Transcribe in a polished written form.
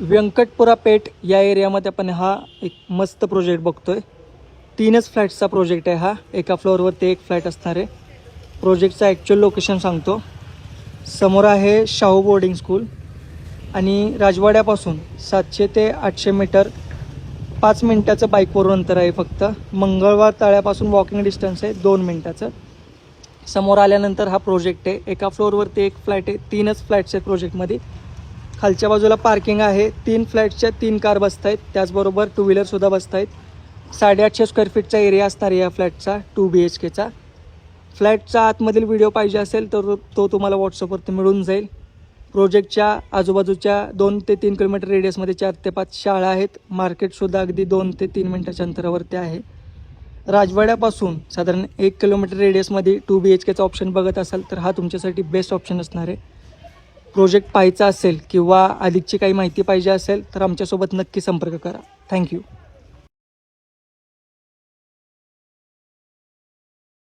व्यंकटपुरा पेठ या एरियामध्ये आपण हा एक मस्त प्रोजेक्ट बघतोय. 3च फ्लॅट्सचा प्रोजेक्ट आहे हा. एका फ्लोअरवरती एक फ्लॅट असणार आहे. प्रोजेक्टचं ॲक्च्युअल लोकेशन सांगतो. समोर आहे शाहू बोर्डिंग स्कूल आणि राजवाड्यापासून 700 ते 800 मीटर 5 मिनटाचं बाईकवरून अंतर आहे फक्त. मंगळवार तळ्यापासून वॉकिंग डिस्टन्स आहे 2 मिनटाचं. समोर आल्यानंतर हा प्रोजेक्ट आहे. एका फ्लोअरवरती एक फ्लॅट आहे. 3च फ्लॅट्स आहेत प्रोजेक्टमध्ये. खालच्या बाजूला पार्किंग आहे. 3 फ्लॅटच्या 3 कार बसत आहेत. त्याचबरोबर 2 व्हीलरसुद्धा बसत आहेत. 850 स्क्वेअर फीटचा एरिया असणार आहे या फ्लॅटचा 2 BHKचा. फ्लॅटचा आतमधील व्हिडिओ पाहिजे असेल तर तो तुम्हाला व्हॉट्सअपवरती मिळून जाईल. प्रोजेक्टच्या आजूबाजूच्या 2 ते 3 किलोमीटर रेडियसमध्ये 4 ते 5 शाळा आहेत. मार्केटसुद्धा अगदी 2 ते 3 मिनटाच्या अंतरावरती आहे. राजवाड्यापासून साधारण 1 किलोमीटर रेडियसमध्ये 2 BHKचा ऑप्शन बघत असाल तर हा तुमच्यासाठी बेस्ट ऑप्शन असणार आहे. प्रोजेक्ट पाहायचा असेल किंवा अधिकची काही माहिती पाहिजे असेल तर आमच्यासोबत नक्की संपर्क करा. थँक्यू.